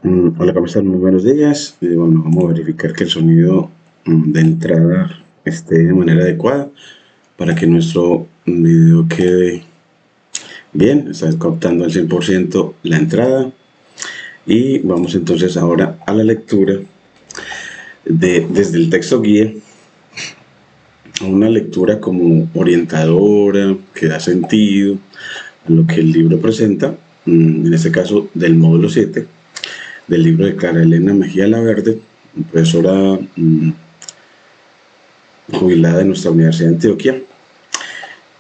Hola, ¿cómo están? Muy buenos días. Bueno, vamos a verificar que el sonido de entrada esté de manera adecuada para que nuestro video quede bien. Está captando al 100% la entrada. Y vamos entonces ahora a la lectura desde el texto guía, a una lectura como orientadora, que da sentido a lo que el libro presenta, en este caso del módulo 7 del libro de Clara Elena Mejía Laverde, profesora jubilada de nuestra Universidad de Antioquia.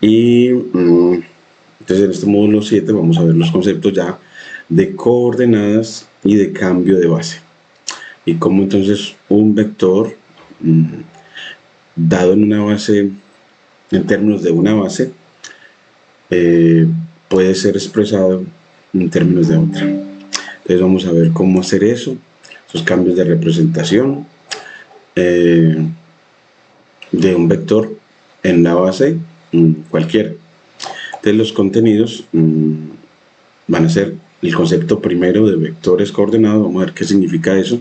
Y entonces en este módulo 7 vamos a ver los conceptos ya de coordenadas y de cambio de base. Y cómo entonces un vector dado en una base, en términos de una base, puede ser expresado en términos de otra. Entonces vamos a ver cómo hacer eso, esos cambios de representación de un vector en una base cualquiera. Entonces los contenidos van a ser el concepto primero de vectores coordenados. Vamos a ver qué significa eso,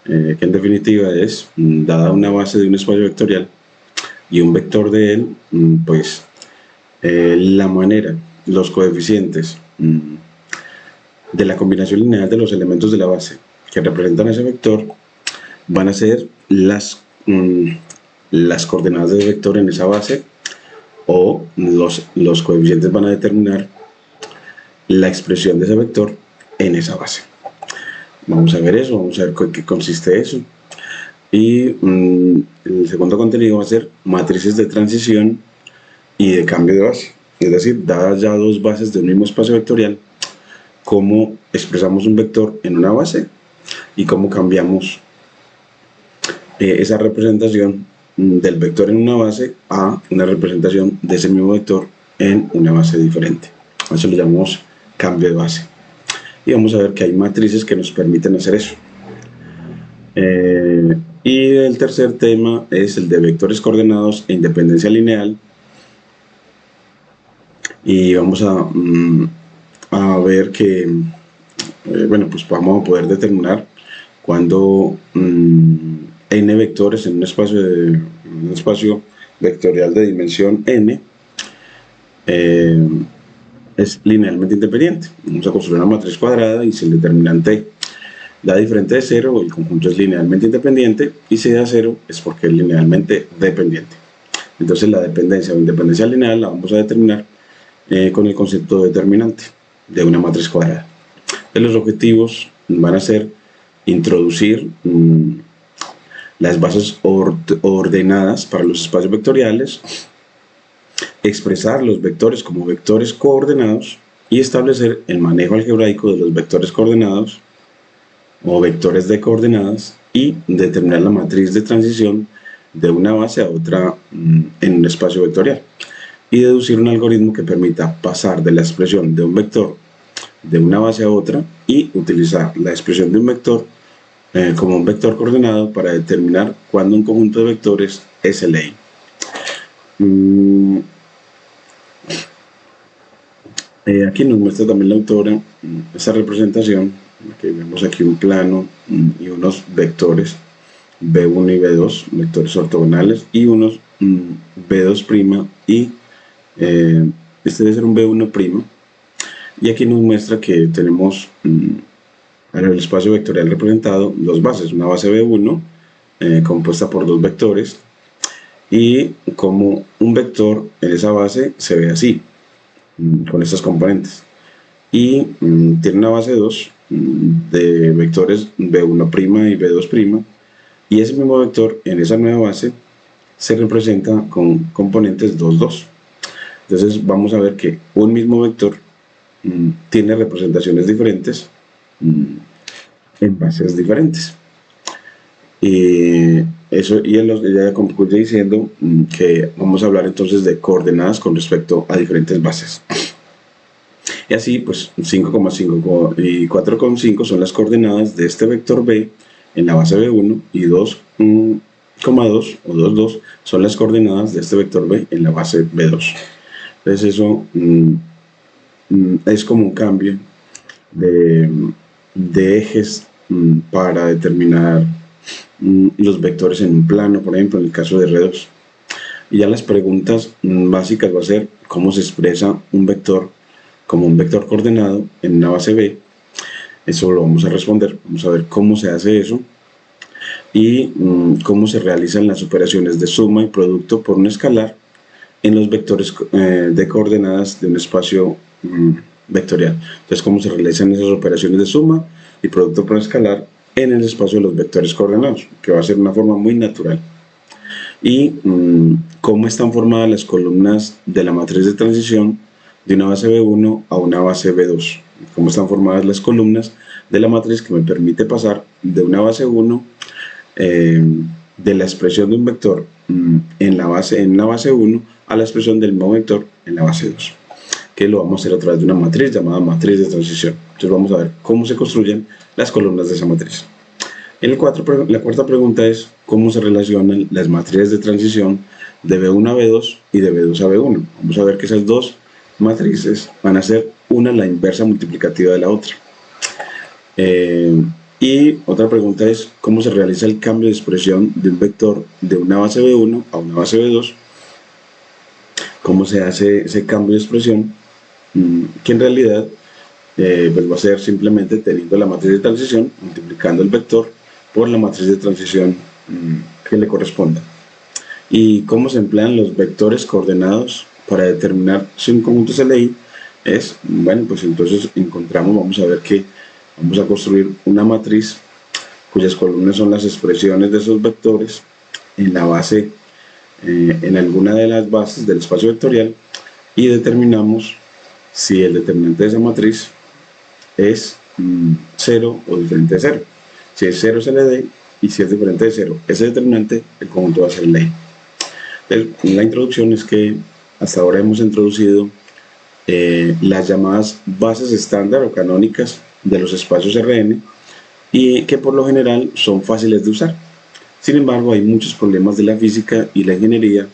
que en definitiva es, dada una base de un espacio vectorial y un vector de él, pues la manera, los coeficientes de la combinación lineal de los elementos de la base que representan ese vector van a ser las coordenadas del vector en esa base, o los coeficientes van a determinar la expresión de ese vector en esa base. Vamos a ver eso, vamos a ver qué consiste eso. Y el segundo contenido va a ser matrices de transición y de cambio de base. Es decir, dadas ya dos bases de un mismo espacio vectorial, cómo expresamos un vector en una base y cómo cambiamos esa representación del vector en una base a una representación de ese mismo vector en una base diferente. A eso lo llamamos cambio de base. Y vamos a ver que hay matrices que nos permiten hacer eso. Y el tercer tema es el de vectores coordenados e independencia lineal. Y vamos a ver que, bueno, pues vamos a poder determinar cuando n vectores en un espacio vectorial de dimensión n es linealmente independiente. Vamos a construir una matriz cuadrada y si el determinante da diferente de 0, el conjunto es linealmente independiente, y si da 0 es porque es linealmente dependiente. Entonces la dependencia o independencia lineal la vamos a determinar con el concepto de determinante de una matriz cuadrada. Los objetivos van a ser introducir las bases ordenadas para los espacios vectoriales, expresar los vectores como vectores coordenados y establecer el manejo algebraico de los vectores coordenados o vectores de coordenadas y determinar la matriz de transición de una base a otra en un espacio vectorial, y deducir un algoritmo que permita pasar de la expresión de un vector de una base a otra y utilizar la expresión de un vector como un vector coordenado para determinar cuándo un conjunto de vectores es LI. Aquí nos muestra también la autora esta representación, que vemos aquí un plano y unos vectores B1 y B2, vectores ortogonales, y unos B2' y este debe ser un B1', y aquí nos muestra que tenemos en el espacio vectorial representado dos bases, una base B1 compuesta por dos vectores, y como un vector en esa base se ve así, con estas componentes, y tiene una base 2 de vectores B1' y B2', y ese mismo vector en esa nueva base se representa con componentes 2, 2. Entonces vamos a ver que un mismo vector tiene representaciones diferentes en bases diferentes. Y eso, y ella concluye diciendo que vamos a hablar entonces de coordenadas con respecto a diferentes bases. Y así, pues 5,5 y 4,5 son las coordenadas de este vector B en la base B1, y 2,2 o 2,2 son las coordenadas de este vector B en la base B2. Entonces eso es como un cambio de de ejes para determinar los vectores en un plano, por ejemplo, en el caso de R2. Y ya las preguntas básicas va a ser cómo se expresa un vector como un vector coordenado en una base B. Eso lo vamos a responder. Vamos a ver cómo se hace eso y cómo se realizan las operaciones de suma y producto por un escalar en los vectores de coordenadas de un espacio vectorial. Entonces, cómo se realizan esas operaciones de suma y producto por escalar en el espacio de los vectores coordenados, que va a ser una forma muy natural. Y cómo están formadas las columnas de la matriz de transición de una base B1 a una base B2. Cómo están formadas las columnas de la matriz que me permite pasar de una base 1 de la expresión de un vector en una base 1 a la expresión del mismo vector en la base 2, que lo vamos a hacer a través de una matriz llamada matriz de transición. Entonces vamos a ver cómo se construyen las columnas de esa matriz. La cuarta pregunta es cómo se relacionan las matrices de transición de B1 a B2 y de B2 a B1. Vamos a ver que esas dos matrices van a ser una la inversa multiplicativa de la otra. Y otra pregunta es cómo se realiza el cambio de expresión de un vector de una base B1 a una base B2. Cómo se hace ese cambio de expresión, que en realidad pues va a ser simplemente teniendo la matriz de transición, multiplicando el vector por la matriz de transición que le corresponda. Y cómo se emplean los vectores coordenados para determinar si un conjunto es LI es, bueno, pues entonces vamos a ver que vamos a construir una matriz cuyas columnas son las expresiones de esos vectores en la base, en alguna de las bases del espacio vectorial, y determinamos si el determinante de esa matriz es 0 o diferente de 0. Si es 0 es LD y si es diferente de 0 ese determinante, el conjunto va a ser LI. La introducción es que hasta ahora hemos introducido las llamadas bases estándar o canónicas de los espacios Rn y que por lo general son fáciles de usar. Sin embargo, hay muchos problemas de la física y la ingeniería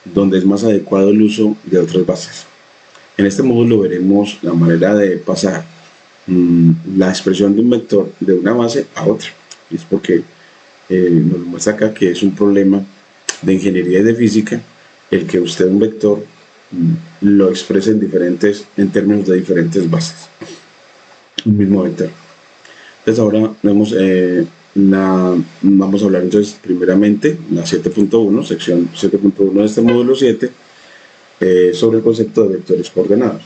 donde es más adecuado el uso de otras bases. En este módulo veremos la manera de pasar la expresión de un vector de una base a otra. Y es porque nos muestra acá que es un problema de ingeniería y de física el que usted un vector lo exprese en términos de diferentes bases, un mismo vector. Entonces ahora vamos a hablar entonces primeramente la 7.1, sección 7.1 de este módulo 7, sobre el concepto de vectores coordenados.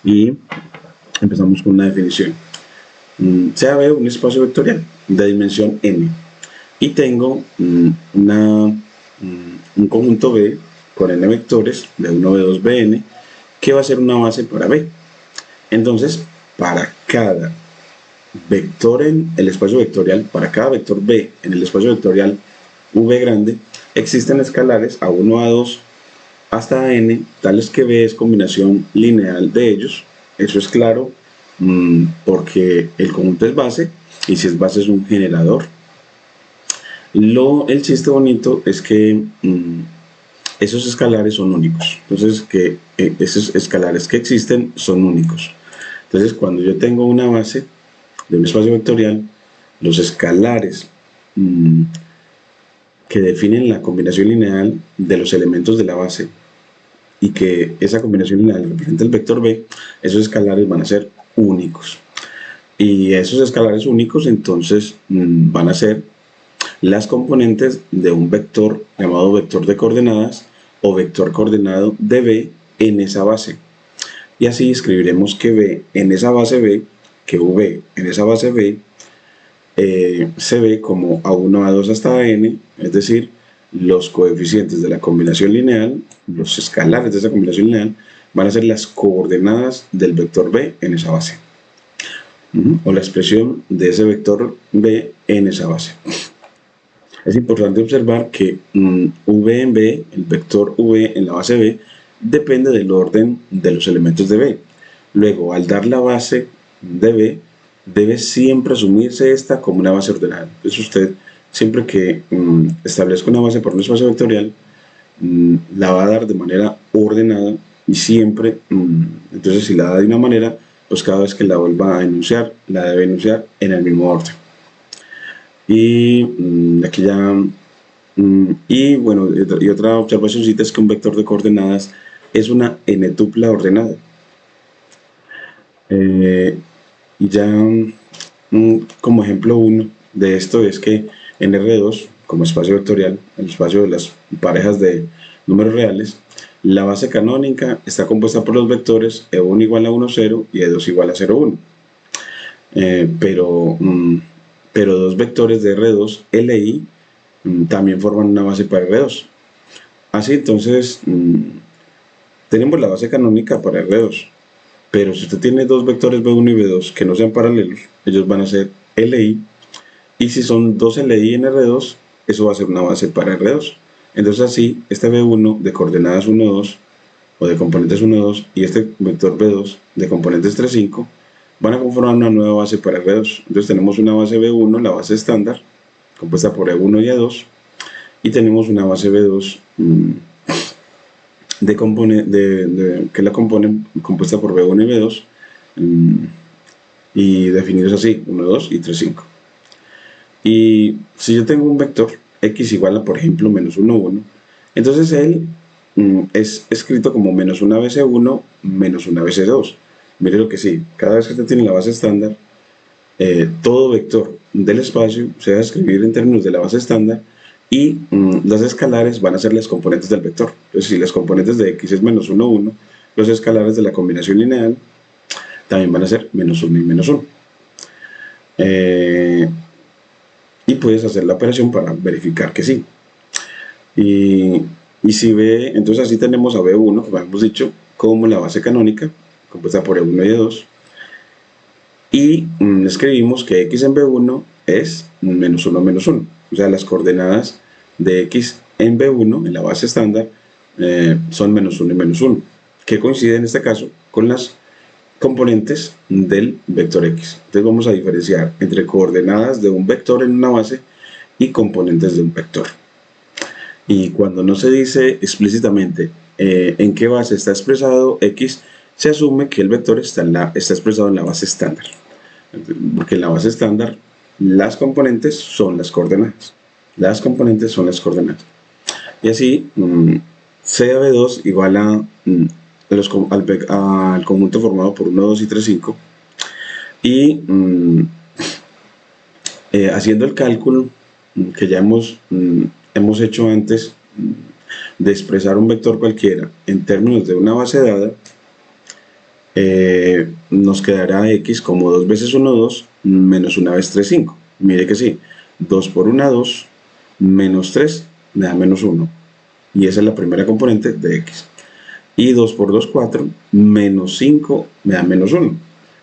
Y empezamos con una definición. Sea B un espacio vectorial de dimensión n y tengo un conjunto B con n vectores, B1, B2, Bn, que va a ser una base para B. Entonces, para cada vector en el espacio vectorial, para cada vector B en el espacio vectorial V grande, existen escalares A1, A2 hasta n, tales que B es combinación lineal de ellos. Eso es claro porque el conjunto es base, y si es base es un generador. El chiste bonito es que esos escalares son únicos. Entonces, que esos escalares que existen son únicos. Entonces, cuando yo tengo una base de un espacio vectorial, los escalares que definen la combinación lineal de los elementos de la base y que esa combinación lineal representa el vector B, esos escalares van a ser únicos. Y esos escalares únicos entonces van a ser las componentes de un vector llamado vector de coordenadas o vector coordenado de B en esa base. Y así escribiremos que B en esa base B, que V en esa base B, se ve como A1, A2 hasta n, es decir, los coeficientes de la combinación lineal, los escalares de esa combinación lineal, van a ser las coordenadas del vector B en esa base, o la expresión de ese vector B en esa base. Es importante observar que V en B, el vector V en la base B, depende del orden de los elementos de B. Luego, al dar la base de B, debe siempre asumirse esta como una base ordenada. Entonces usted, siempre que establezca una base por un espacio vectorial, la va a dar de manera ordenada y siempre, entonces si la da de una manera, pues cada vez que la vuelva a enunciar, la debe enunciar en el mismo orden. Y aquí ya, y bueno, y otra observacióncita es que un vector de coordenadas es una n-tupla ordenada. Y ya como ejemplo 1 de esto es que en R2, como espacio vectorial, el espacio de las parejas de números reales, la base canónica está compuesta por los vectores E1 igual a 1, 0 y E2 igual a 0, 1. Pero dos vectores de R2, L y I, también forman una base para R2. Así entonces, tenemos la base canónica para R2. Pero si usted tiene dos vectores B1 y B2 que no sean paralelos, ellos van a ser LI. Y si son dos LI en R2, eso va a ser una base para R2. Entonces así, este B1 de coordenadas 1, 2 o de componentes 1, 2 y este vector B2 de componentes 3, 5 van a conformar una nueva base para R2. Entonces tenemos una base B1, la base estándar, compuesta por E1 y E2, y tenemos una base B2 que la componen compuesta por B1 y B2 y definidos así, 1, 2 y 3, 5. Y si yo tengo un vector x igual a, por ejemplo, menos 1, 1, entonces él es escrito como menos 1 veces 1 menos 1 veces 2. Mire lo que sí, cada vez que usted tiene la base estándar, todo vector del espacio se va a escribir en términos de la base estándar y las escalares van a ser las componentes del vector. Entonces, si las componentes de x es menos 1, 1, los escalares de la combinación lineal también van a ser menos 1 y menos 1. Y puedes hacer la operación para verificar que sí. Y si ve, entonces así tenemos a B1, como hemos dicho, como la base canónica, compuesta por E1 y E2. Y escribimos que x en B1 es menos 1, menos 1. O sea, las coordenadas de x en B1, en la base estándar, son menos 1 y menos 1, que coinciden en este caso con las componentes del vector x. Entonces vamos a diferenciar entre coordenadas de un vector en una base y componentes de un vector. Y cuando no se dice explícitamente en qué base está expresado x, se asume que el vector está expresado en la base estándar. Porque en la base estándar las componentes son las coordenadas. Las componentes son las coordenadas. Y así, C de B2 igual a al conjunto formado por 1, 2 y 3, 5. Y haciendo el cálculo que ya hemos hecho antes de expresar un vector cualquiera en términos de una base dada, nos quedará x como 2 veces 1, 2 menos 1 vez 3, 5. Mire que sí, 2 por 1, 2 menos 3 me da menos 1. Y esa es la primera componente de x. Y 2 por 2, 4, menos 5 me da menos 1.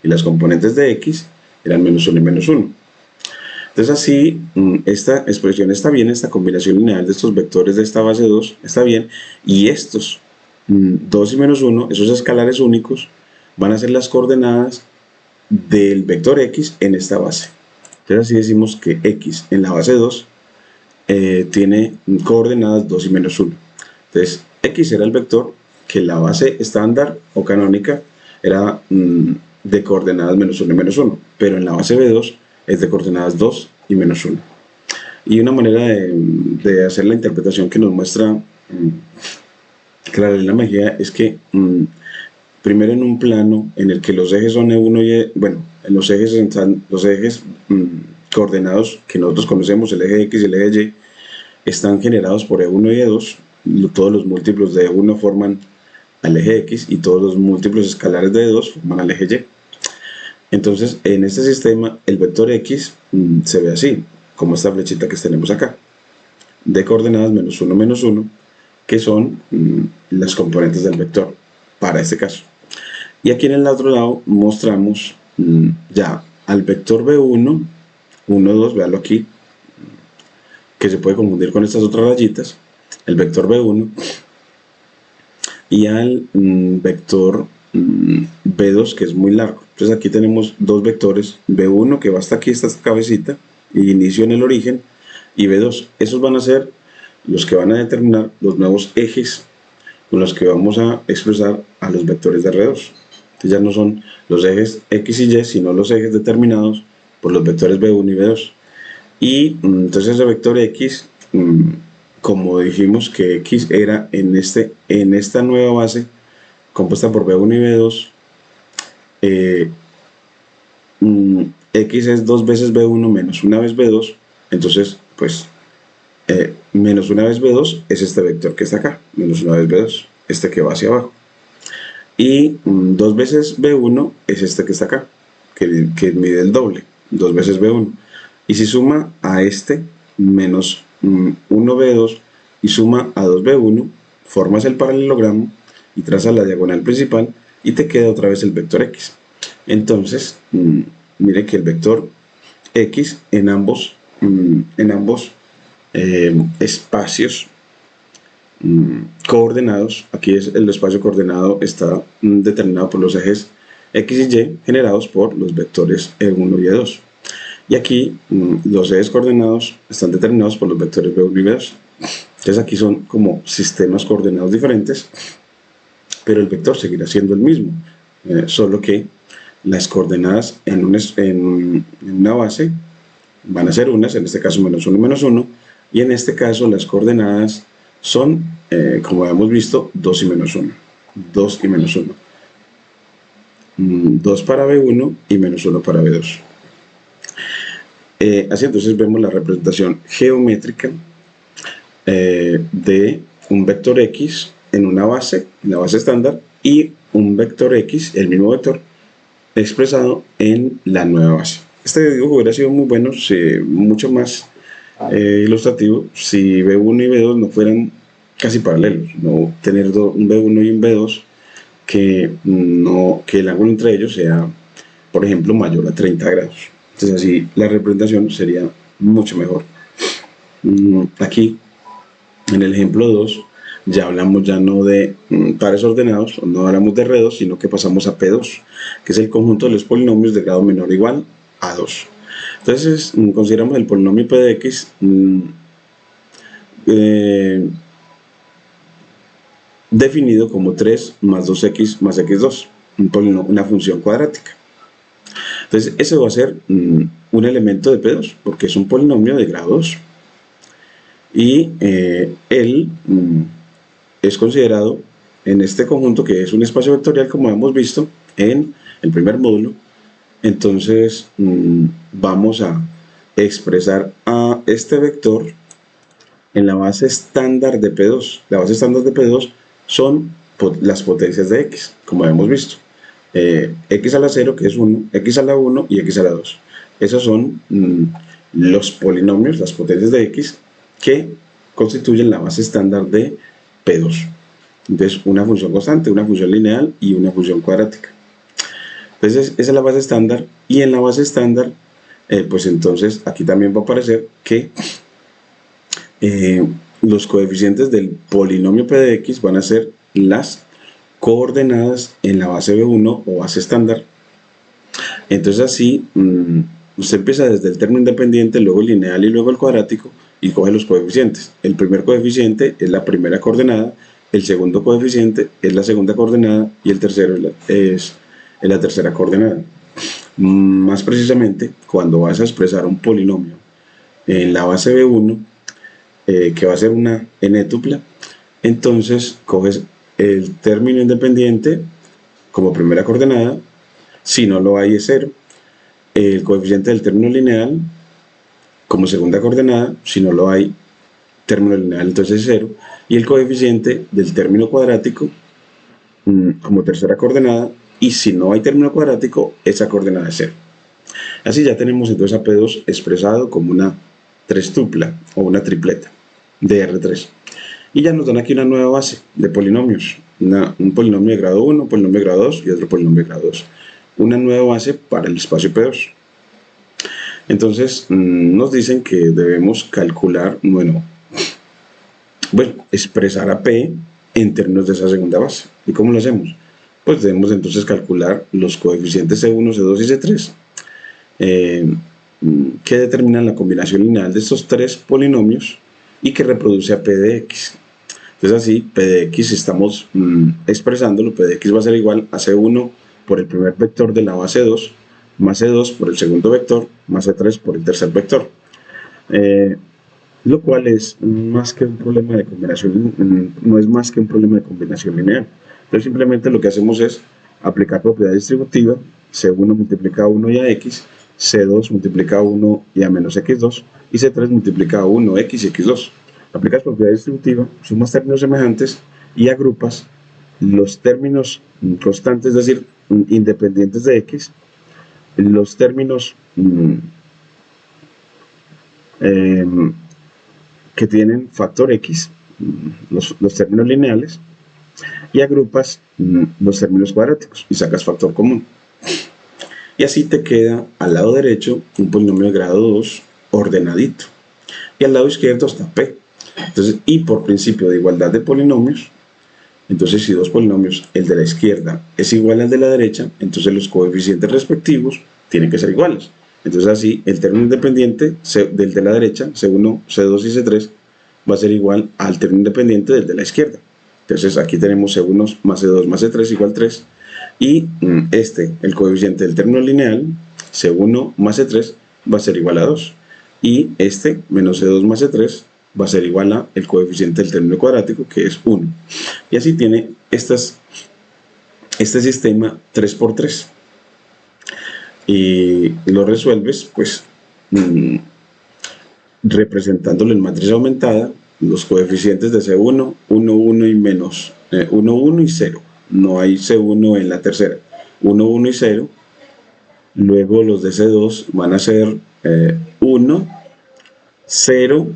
Y las componentes de x eran menos 1 y menos 1. Entonces así, esta expresión está bien, esta combinación lineal de estos vectores de esta base 2 está bien. Y estos 2 y menos 1, esos escalares únicos, van a ser las coordenadas del vector x en esta base. Entonces así decimos que x en la base 2 tiene coordenadas 2 y menos 1. Entonces x era el vector que la base estándar o canónica era de coordenadas menos 1 y menos 1, pero en la base B2 es de coordenadas 2 y menos 1. Y una manera de hacer la interpretación que nos muestra Clarelena Mejía es que primero en un plano en el que los ejes son E1 y bueno, en los ejes están los ejes coordenados que nosotros conocemos, el eje X y el eje Y, están generados por E1 y E2. Todos los múltiplos de E1 forman al eje X y todos los múltiplos escalares de E2 forman al eje Y. Entonces, en este sistema, el vector X se ve así, como esta flechita que tenemos acá, de coordenadas menos 1, que son las componentes del vector, para este caso. Y aquí en el otro lado mostramos ya al vector B1, 1, 2, véalo aquí, que se puede confundir con estas otras rayitas, el vector B1, y al vector B2, que es muy largo. Entonces aquí tenemos dos vectores, B1 que va hasta aquí, esta cabecita, y inicio en el origen, y B2. Esos van a ser los que van a determinar los nuevos ejes con los que vamos a expresar a los vectores de R2. Entonces ya no son los ejes X y Y, sino los ejes determinados por los vectores B1 y B2. Y entonces ese vector X, como dijimos que X era en esta nueva base compuesta por B1 y B2, X es 2 veces B1 menos una vez B2, entonces pues menos una vez B2 es este vector que está acá, menos una vez B2, este que va hacia abajo. Y 2 veces B1 es este que está acá, que mide el doble, 2 veces B1. Y si suma a este menos 1B2 y suma a 2B1, formas el paralelogramo y trazas la diagonal principal y te queda otra vez el vector X. Entonces, mire que el vector X en ambos espacios coordenados, aquí es el espacio coordenado, está determinado por los ejes X y Y generados por los vectores E1 y E2. Y aquí los ejes coordenados están determinados por los vectores B1 y B2. Entonces aquí son como sistemas coordenados diferentes, pero el vector seguirá siendo el mismo, solo que las coordenadas en una base van a ser unas, en este caso menos 1 y menos 1, y en este caso las coordenadas son, como habíamos visto, 2 y menos 1. 2 y menos 1. 2 para B1 y menos 1 para B2. Así entonces vemos la representación geométrica de un vector X en una base, en la base estándar, y un vector X, el mismo vector, expresado en la nueva base. Este dibujo hubiera sido muy bueno, mucho más ilustrativo, si B1 y B2 no fueran casi paralelos, no tener un B1 y un B2 que el ángulo entre ellos sea, por ejemplo, mayor a 30 grados. Entonces así la representación sería mucho mejor. Aquí, en el ejemplo 2, ya hablamos ya no de pares ordenados, no hablamos de redos, sino que pasamos a P2, que es el conjunto de los polinomios de grado menor o igual a 2. Entonces consideramos el polinomio P de X definido como 3 más 2x más x2, una función cuadrática. Entonces ese va a ser un elemento de P2, porque es un polinomio de grado 2. Y él es considerado en este conjunto, que es un espacio vectorial, como hemos visto en el primer módulo. Entonces vamos a expresar a este vector en la base estándar de P2. La base estándar de P2 son las potencias de X, como hemos visto. X a la 0, que es 1, X a la 1 y X a la 2. Esos son los polinomios, las potencias de X, que constituyen la base estándar de P2. Entonces, una función constante, una función lineal y una función cuadrática. Entonces, esa es la base estándar. Y en la base estándar, pues entonces aquí también va a aparecer que los coeficientes del polinomio P de X van a ser las coordenadas en la base B1 o base estándar. Entonces así, usted empieza desde el término independiente, luego el lineal y luego el cuadrático, y coge los coeficientes. El primer coeficiente es la primera coordenada, el segundo coeficiente es la segunda coordenada y el tercero es la tercera coordenada. Más precisamente, cuando vas a expresar un polinomio en la base B1, que va a ser una n-tupla, entonces coges el término independiente como primera coordenada, si no lo hay es 0, el coeficiente del término lineal como segunda coordenada, si no lo hay término lineal entonces es 0, y el coeficiente del término cuadrático como tercera coordenada, y si no hay término cuadrático esa coordenada es 0. Así ya tenemos entonces a P2 expresado como una tupla o una tripleta de R3. Y ya nos dan aquí una nueva base de polinomios, un polinomio de grado 1, un polinomio de grado 2 y otro polinomio de grado 2. Una nueva base para el espacio P2. Entonces nos dicen que debemos calcular, bueno, expresar a P en términos de esa segunda base. ¿Y cómo lo hacemos? Pues debemos entonces calcular los coeficientes C1, C2 y C3 que determinan la combinación lineal de estos tres polinomios y que reproduce a P de X. Entonces así, P de X estamos expresándolo, P de X va a ser igual a C1 por el primer vector de la base 2, más C2 por el segundo vector, más C3 por el tercer vector. Lo cual es más que un problema de combinación, no es más que un problema de combinación lineal. Entonces simplemente lo que hacemos es aplicar propiedad distributiva, C1 multiplica a 1 y a X, C2 multiplica a 1 y a menos X2, y C3 multiplica a 1, X y X2. Aplicas propiedad distributiva, sumas términos semejantes y agrupas los términos constantes, es decir, independientes de X, los términos que tienen factor X, los términos lineales, y agrupas los términos cuadráticos y sacas factor común. Y así te queda al lado derecho un polinomio de grado 2 ordenadito. Y al lado izquierdo está P. Entonces, y por principio de igualdad de polinomios, entonces si dos polinomios, el de la izquierda es igual al de la derecha, entonces los coeficientes respectivos tienen que ser iguales. Entonces así el término independiente del de la derecha, C1, C2 y C3, va a ser igual al término independiente del de la izquierda. Entonces aquí tenemos C1 más C2 más C3 igual 3. Y el coeficiente del término lineal, C1 más C3, va a ser igual a 2. Y menos C2 más C3, va a ser igual a el coeficiente del término cuadrático, que es 1. Y así tiene este sistema 3×3. Y lo resuelves, pues, representándolo en matriz aumentada, los coeficientes de C1, 1, 1 y menos 1, 1 y 0. No hay C1 en la tercera. 1, 1 y 0. Luego los de C2 van a ser 1, 0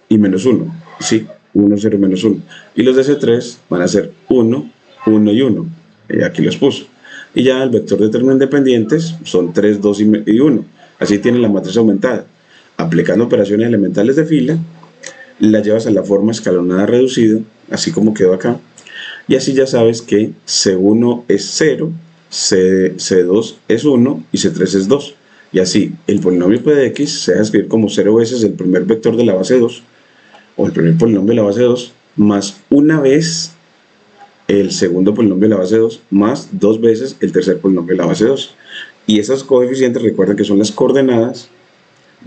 y menos 1. Sí, 1, 0, menos 1. Y los de C3 van a ser 1, 1 y 1. Aquí los puso. Y ya el vector de términos independientes son 3, 2 y 1. Así tiene la matriz aumentada. Aplicando operaciones elementales de fila, la llevas a la forma escalonada reducida, así como quedó acá. Y así ya sabes que C1 es 0, C2 es 1 y C3 es 2. Y así, el polinomio P de X se va a escribir como 0 veces el primer vector de la base 2, o el primer polinomio de la base 2, más una vez el segundo polinomio de la base 2, más 2 veces el tercer polinomio de la base 2. Y esos coeficientes, recuerden que son las coordenadas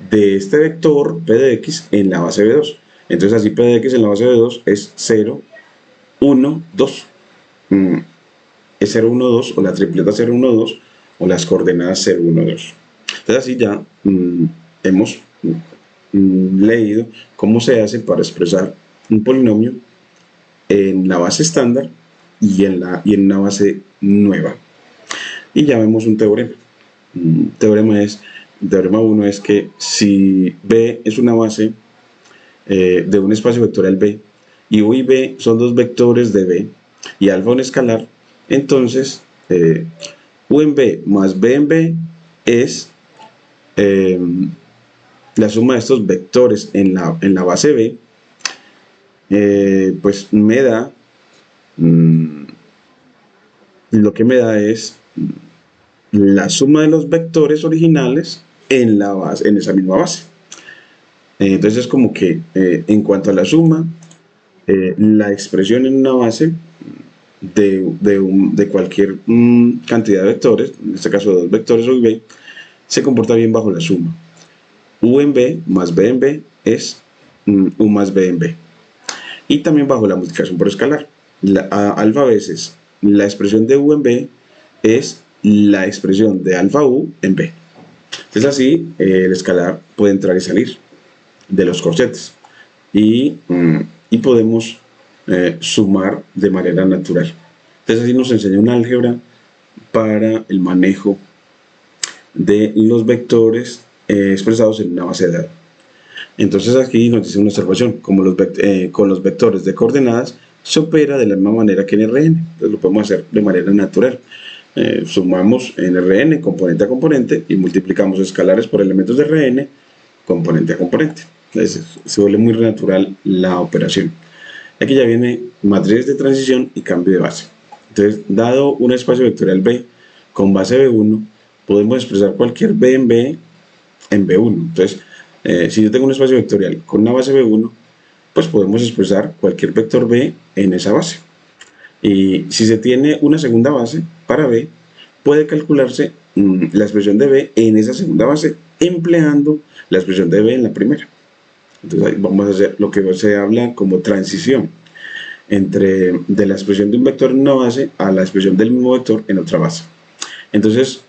de este vector P de X en la base B2. Entonces así P de X en la base B2 es 0, 1, 2. Es 0, 1, 2, o la tripleta 0, 1, 2, o las coordenadas 0, 1, 2. Entonces así ya hemos leído cómo se hace para expresar un polinomio en la base estándar y en una base nueva. Y ya vemos un teorema. Teorema 1 es que si B es una base de un espacio vectorial B, y U y B son dos vectores de B, y alfa un escalar, entonces U en B más B en B es la suma de estos vectores en la base B, pues me da, lo que me da es la suma de los vectores originales en esa misma base. Entonces es como que en cuanto a la suma, la expresión en una base de cualquier cantidad de vectores, en este caso de dos vectores U y B, se comporta bien bajo la suma. U en B más B en B es U más B en B. Y también bajo la multiplicación por escalar. Alfa veces la expresión de U en B es la expresión de alfa U en B. Entonces así el escalar puede entrar y salir de los corchetes. Y podemos sumar de manera natural. Entonces así nos enseña un álgebra para el manejo de los vectores expresados en una base de datos. Entonces aquí nos dice una observación, como con los vectores de coordenadas se opera de la misma manera que en Rn. Entonces lo podemos hacer de manera natural. Sumamos en Rn componente a componente y multiplicamos escalares por elementos de Rn componente a componente. Entonces se vuelve muy natural la operación. Aquí ya viene matriz de transición y cambio de base. Entonces, dado un espacio vectorial B con base B1, podemos expresar cualquier B en B en B1. Entonces, si yo tengo un espacio vectorial con una base B1, pues podemos expresar cualquier vector B en esa base. Y si se tiene una segunda base para B, puede calcularse la expresión de B en esa segunda base empleando la expresión de B en la primera. Entonces ahí vamos a hacer lo que se habla como transición de la expresión de un vector en una base a la expresión del mismo vector en otra base. Entonces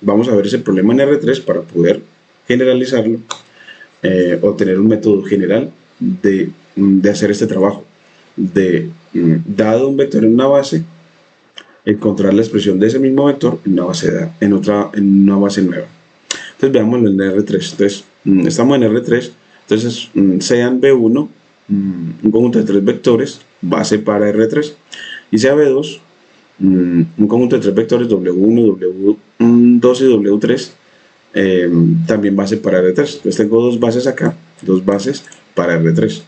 vamos a ver ese problema en R3 para poder generalizarlo o tener un método general de hacer este trabajo, dado un vector en una base, encontrar la expresión de ese mismo vector en una base, en una base nueva. Entonces veámoslo en R3. Entonces estamos en R3, entonces sean B1 un conjunto de 3 vectores base para R3 y sea B2 un conjunto de 3 vectores W1, W2 y W3 también base para R3. Entonces tengo dos bases acá, dos bases para R3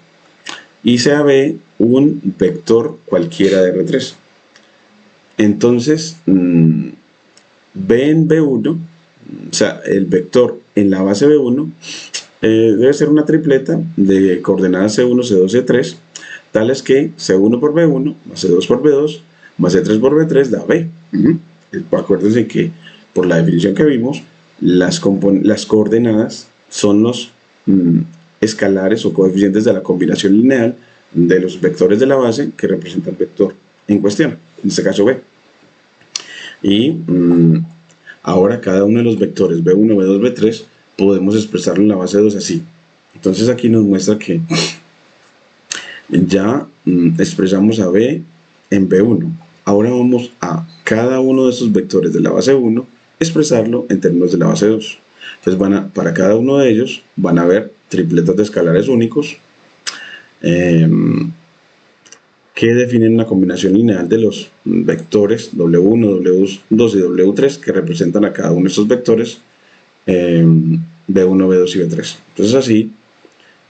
y sea B un vector cualquiera de R3. Entonces B en B1, o sea, el vector en la base B1 debe ser una tripleta de coordenadas C1, C2, C3, tales que C1 por B1, más C2 por B2, más C3 por B3 da B. Acuérdense que por la definición que vimos, las coordenadas son los escalares o coeficientes de la combinación lineal de los vectores de la base que representa el vector en cuestión, en este caso B. Y ahora cada uno de los vectores B1, B2, B3 podemos expresarlo en la base 2 así. Entonces aquí nos muestra que ya expresamos a B en B1. Ahora vamos a cada uno de esos vectores de la base 1 expresarlo en términos de la base 2. Entonces para cada uno de ellos van a haber tripletas de escalares únicos que definen una combinación lineal de los vectores W1, W2 y W3 que representan a cada uno de estos vectores B1, B2 y B3. Entonces así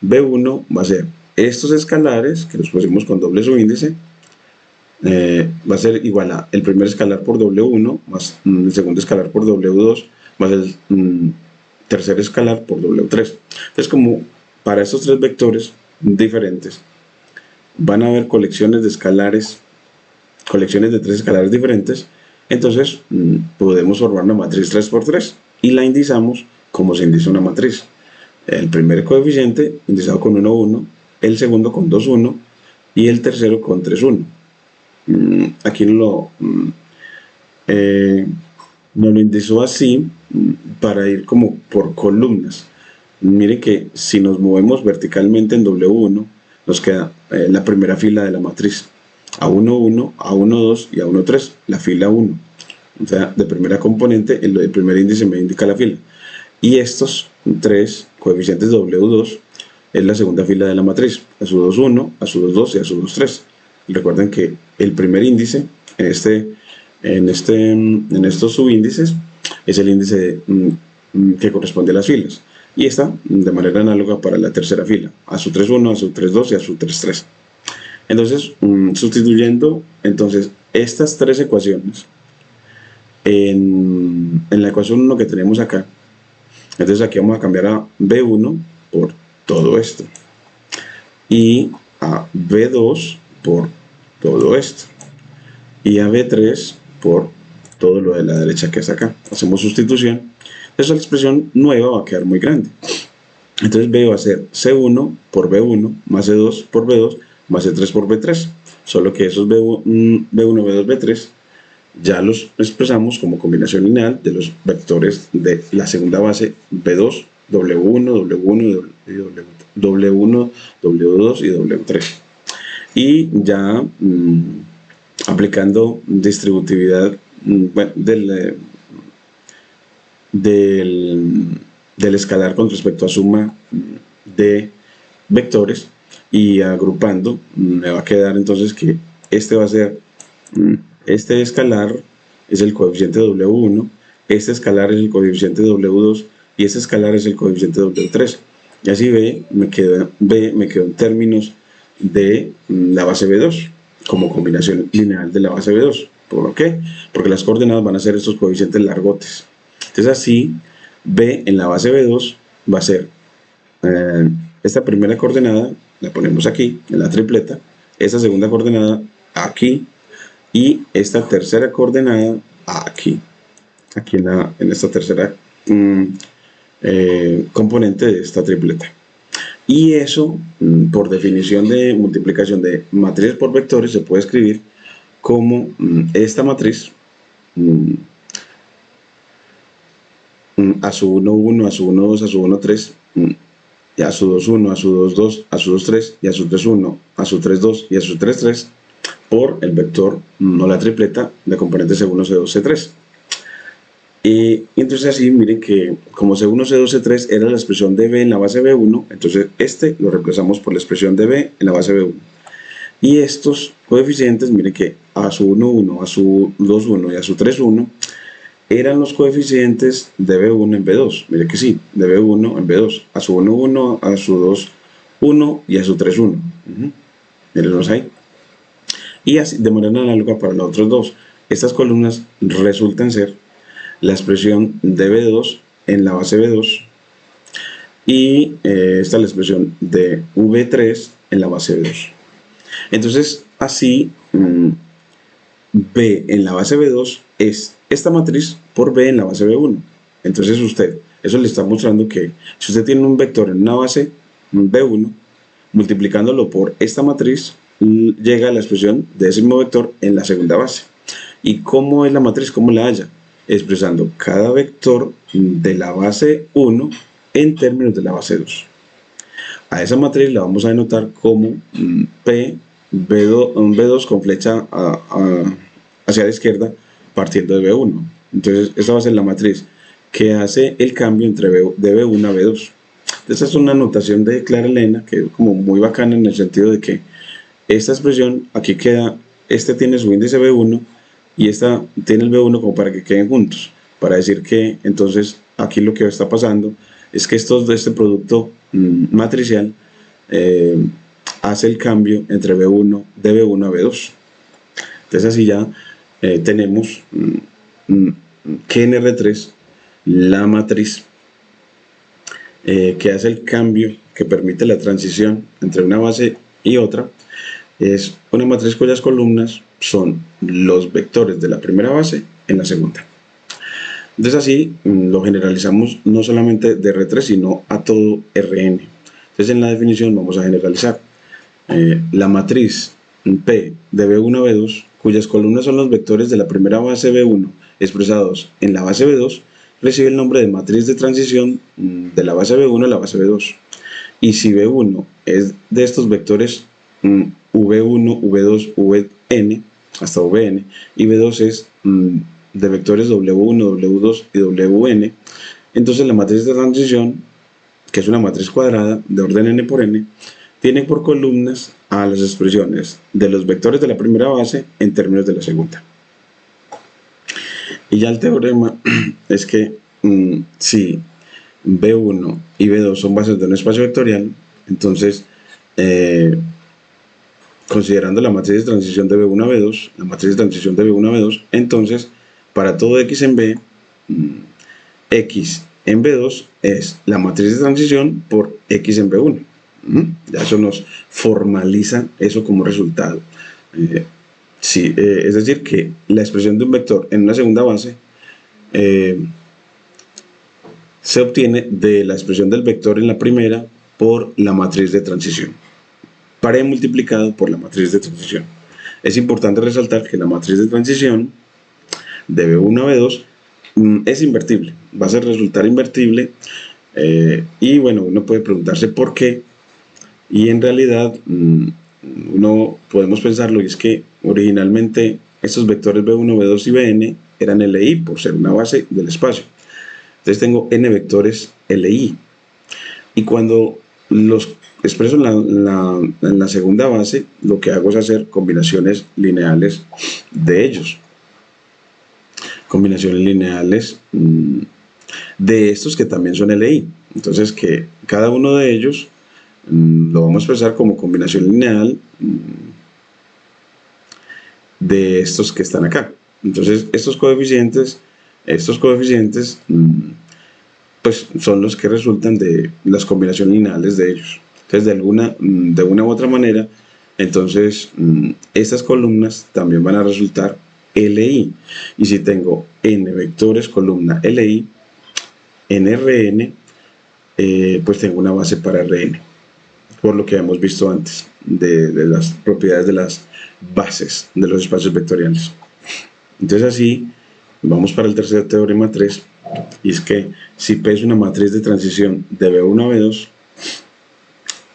B1 va a ser estos escalares que los pusimos con doble subíndice, va a ser igual a el primer escalar por W1 más el segundo escalar por W2 más el tercer escalar por W3. Entonces como para estos tres vectores diferentes van a haber colecciones de escalares, colecciones de tres escalares diferentes, entonces podemos formar una matriz 3×3 y la indizamos como se indiza una matriz. El primer coeficiente indizado con 1, 1, el segundo con 2, 1 y el tercero con 3, 1. Aquí no lo indizó así para ir como por columnas. Miren que si nos movemos verticalmente en W1 nos queda la primera fila de la matriz A1, 1, A1, 2 y A1, 3, la fila 1. O sea, de primera componente, el primer índice me indica la fila. Y estos tres coeficientes W2 es la segunda fila de la matriz, a su 2, 1, a su 2, 2 y a su 2, 3. Recuerden que el primer índice en estos subíndices es el índice que corresponde a las filas. Y esta de manera análoga para la tercera fila, a su 3, 1, a su 3, 2 y a su 3, 3. Entonces, sustituyendo entonces estas tres ecuaciones en la ecuación 1 que tenemos acá, entonces aquí vamos a cambiar a B1 por todo esto y a B2 por todo esto y a B3 por todo lo de la derecha que está acá. Hacemos sustitución, entonces la expresión nueva va a quedar muy grande. Entonces B va a ser C1 por B1 más C2 por B2 más C3 por B3, solo que esos B1, B2, B3 ya los expresamos como combinación lineal de los vectores de la segunda base B2, W1, W1, W1, W2 y W3. Y ya aplicando distributividad del escalar con respecto a suma de vectores y agrupando, me va a quedar entonces que este va a ser este escalar es el coeficiente W1, este escalar es el coeficiente W2 y este escalar es el coeficiente W3. Y así B me quedó en términos de la base B2 como combinación lineal de la base B2. ¿Por qué? Porque las coordenadas van a ser estos coeficientes largotes. Entonces así B en la base B2 va a ser esta primera coordenada, la ponemos aquí en la tripleta, esta segunda coordenada aquí y esta tercera coordenada aquí. aquí en esta tercera componente de esta tripleta. Y eso, por definición de multiplicación de matrices por vectores, se puede escribir como esta matriz a su 1, 1, a su 1, 2, a su 1, 3, y a su 2, 1, a su 2, 2, a su 2, 3, y a su 3, 1, a su 3, 2, y a su 3, 3, por el vector o la tripleta de componentes C1, C2, C3. Y entonces así, miren que como C1, C2, C3 era la expresión de B en la base B1, entonces este lo reemplazamos por la expresión de B en la base B1. Y estos coeficientes, miren que a su 1, 1, a su 2, 1 y a su 3, 1 eran los coeficientes de B1 en B2. Miren que sí, de B1 en B2. A su 1, 1, a su 2, 1 y a su 3, 1. Mírenlos ahí. Y así, de manera análoga para los otros dos. Estas columnas resultan ser la expresión de B2 en la base B2 y esta es la expresión de V3 en la base B2. Entonces, así, B en la base B2 es esta matriz por B en la base B1. Entonces usted, eso le está mostrando que si usted tiene un vector en una base B1, multiplicándolo por esta matriz, llega a la expresión de ese mismo vector en la segunda base. ¿Y cómo es la matriz? ¿Cómo la halla? Expresando cada vector de la base 1 en términos de la base 2. A esa matriz la vamos a denotar como P B2 con flecha hacia la izquierda partiendo de B1. Entonces esta va a ser la matriz que hace el cambio entre de B1 a B2. Esta es una notación de Clara Elena que es como muy bacana en el sentido de que esta expresión aquí queda, este tiene su índice B1 y esta tiene el B1 como para que queden juntos, para decir que entonces aquí lo que está pasando es que este producto matricial hace el cambio entre B1 de B1 a B2. Entonces así ya tenemos que en R3 la matriz que hace el cambio que permite la transición entre una base y otra es una matriz cuyas columnas son los vectores de la primera base en la segunda. Entonces así lo generalizamos no solamente de R3 sino a todo Rn. Entonces en la definición vamos a generalizar la matriz P de B1 a B2 cuyas columnas son los vectores de la primera base B1 expresados en la base B2 recibe el nombre de matriz de transición de la base B1 a la base B2. Y si B1 es de estos vectores V1, V2, Vn hasta Vn y B2 es de vectores W1, W2 y Wn, entonces la matriz de transición, que es una matriz cuadrada de orden n por n, tiene por columnas a las expresiones de los vectores de la primera base en términos de la segunda. Y ya el teorema es que si B1 y B2 son bases de un espacio vectorial, entonces considerando la matriz de transición de B1 a B2, la matriz de transición de B1 a B2, entonces para todo X en B, X en B2 es la matriz de transición por X en B1. Ya eso nos formaliza eso como resultado. Es decir, que la expresión de un vector en una segunda base se obtiene de la expresión del vector en la primera por la matriz de transición, multiplicado por la matriz de transición. Es importante resaltar que la matriz de transición de B1 a B2 es invertible, va a resultar invertible y bueno, uno puede preguntarse por qué, y en realidad uno podemos pensarlo, y es que originalmente estos vectores B1, B2 y Bn eran Li por ser una base del espacio. Entonces tengo n vectores Li, y cuando los expreso en la segunda base, lo que hago es hacer combinaciones lineales de ellos. Combinaciones lineales de estos que también son Li. Entonces que cada uno de ellos lo vamos a expresar como combinación lineal de estos que están acá. Entonces estos coeficientes pues son los que resultan de las combinaciones lineales de ellos. Entonces de una u otra manera, entonces estas columnas también van a resultar LI. Y si tengo n vectores columna LI en Rn, pues tengo una base para Rn, por lo que hemos visto antes de las propiedades de las bases de los espacios vectoriales. Entonces así vamos para el tercer teorema 3, y es que si P es una matriz de transición de B1 a B2,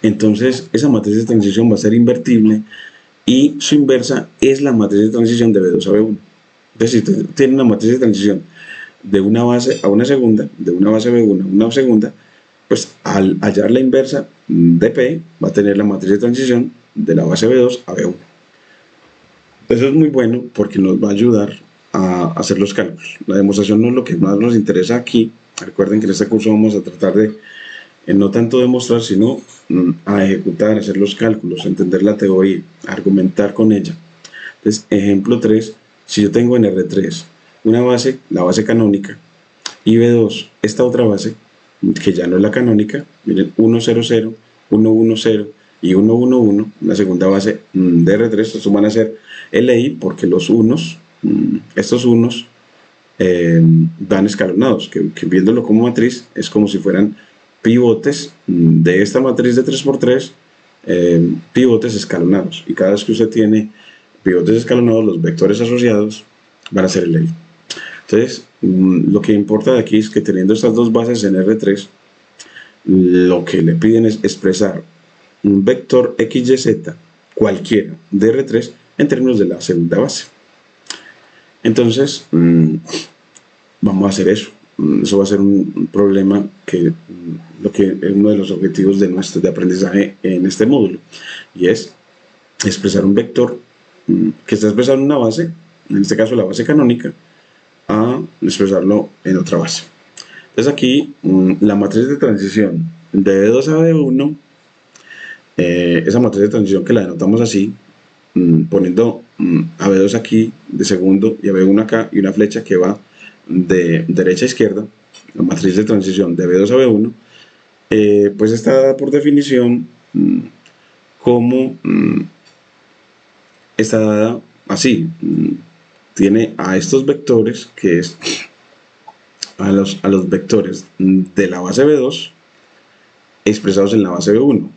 entonces esa matriz de transición va a ser invertible y su inversa es la matriz de transición de B2 a B1. Entonces si tiene una matriz de transición de una base a una segunda, de una base B1 a una segunda, pues al hallar la inversa de P va a tener la matriz de transición de la base B2 a B1. Eso es muy bueno porque nos va a ayudar a hacer los cálculos. La demostración no es lo que más nos interesa aquí. Recuerden que en este curso vamos a tratar de no tanto demostrar, sino a ejecutar, hacer los cálculos, entender la teoría, argumentar con ella. Entonces, ejemplo 3, si yo tengo en R3 una base, la base canónica, y B2, esta otra base, que ya no es la canónica, miren, 1, 0, 0, 1, 1, 0 y 1, 1, 1, la segunda base de R3, estos van a ser LI porque los unos, estos unos van escalonados, que viéndolo como matriz es como si fueran pivotes de esta matriz de 3×3, pivotes escalonados, y cada vez que usted tiene pivotes escalonados, los vectores asociados van a ser LI. Entonces, lo que importa de aquí es que teniendo estas dos bases en R3, lo que le piden es expresar un vector XYZ cualquiera de R3 en términos de la segunda base. Entonces, vamos a hacer eso. Eso va a ser un problema que lo que es uno de los objetivos de aprendizaje en este módulo, y es expresar un vector que está expresado en una base, en este caso la base canónica, a expresarlo en otra base. Entonces aquí la matriz de transición de B2 a B1, esa matriz de transición que la denotamos así, poniendo a B2 aquí de segundo y a B1 acá, y una flecha que va de derecha a izquierda, la matriz de transición de B2 a B1, pues está dada por definición como está dada así. Tiene a estos vectores, que es a los vectores de la base B2 expresados en la base B1.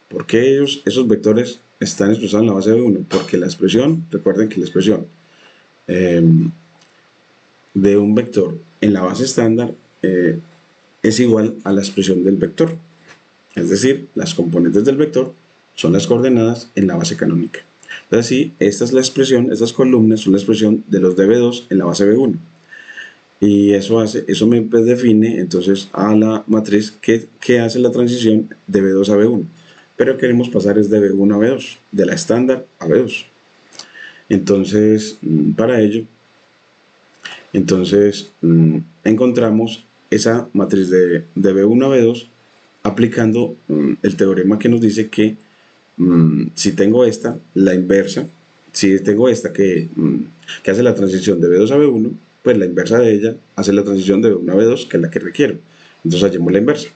¿Por qué esos vectores están expresados en la base B1? Porque la expresión, recuerden que la expresión de un vector en la base estándar es igual a la expresión del vector. Es decir, las componentes del vector son las coordenadas en la base canónica. Entonces, sí, esta es la expresión, estas columnas son la expresión de los de B2 en la base B1. Y eso me define entonces a la matriz que hace la transición de B2 a B1. Pero queremos pasar es de B1 a B2, de la estándar a B2. Entonces, para ello, encontramos esa matriz de B1 a B2 aplicando el teorema que nos dice que si tengo esta, la inversa, si tengo esta que hace la transición de B2 a B1, pues la inversa de ella hace la transición de B1 a B2, que es la que requiero. Entonces hallemos la inversa.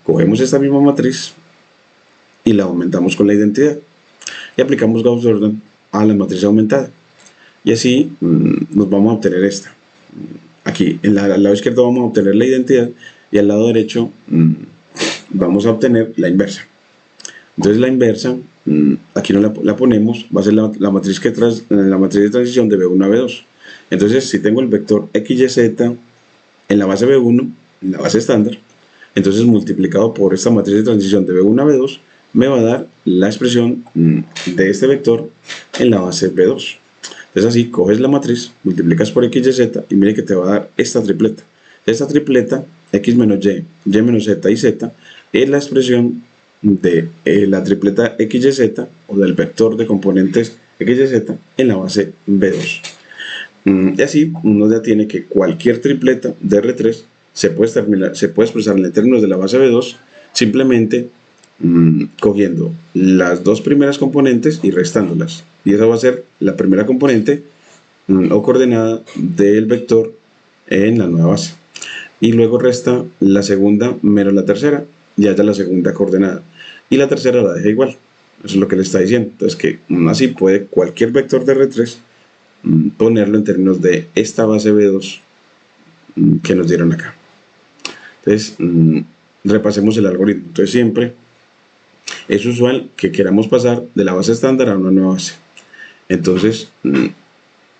Cogemos esta misma matriz y la aumentamos con la identidad. Y aplicamos Gauss-Jordan a la matriz aumentada. Y así nos vamos a obtener esta. Aquí, al lado izquierdo vamos a obtener la identidad y al lado derecho vamos a obtener la inversa. Entonces la inversa, aquí no la ponemos, va a ser la matriz de transición de B1 a B2. Entonces, si tengo el vector XYZ en la base B1, en la base estándar, entonces multiplicado por esta matriz de transición de B1 a B2, me va a dar la expresión de este vector en la base B2. Entonces así, coges la matriz, multiplicas por XYZ y mire que te va a dar esta tripleta. Esta tripleta, X menos Y, Y menos Z y Z, es la expresión de la tripleta XYZ o del vector de componentes XYZ en la base B2. Y así uno ya tiene que cualquier tripleta de R3 se puede expresar en términos de la base B2 simplemente cogiendo las dos primeras componentes y restándolas, y esa va a ser la primera componente o coordenada del vector en la nueva base, y luego resta la segunda menos la tercera y haya la segunda coordenada, y la tercera la deja igual. Eso es lo que le está diciendo. Entonces que así puede cualquier vector de R3 ponerlo en términos de esta base B2 que nos dieron acá. Entonces, repasemos el algoritmo. Entonces, siempre es usual que queramos pasar de la base estándar a una nueva base. Entonces,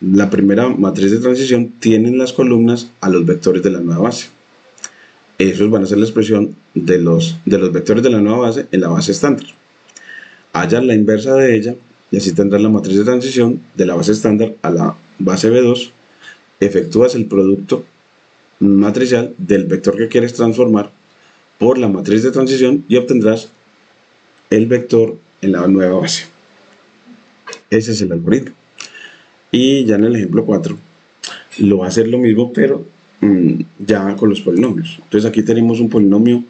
la primera matriz de transición tiene en las columnas a los vectores de la nueva base. Esos van a ser la expresión de los vectores de la nueva base en la base estándar. Hallas la inversa de ella y así tendrás la matriz de transición de la base estándar a la base B2. Efectúas el producto matricial del vector que quieres transformar por la matriz de transición y obtendrás el vector en la nueva base. Ese es el algoritmo. Y ya en el ejemplo 4 lo va a hacer lo mismo, pero ya con los polinomios. Entonces aquí tenemos un polinomio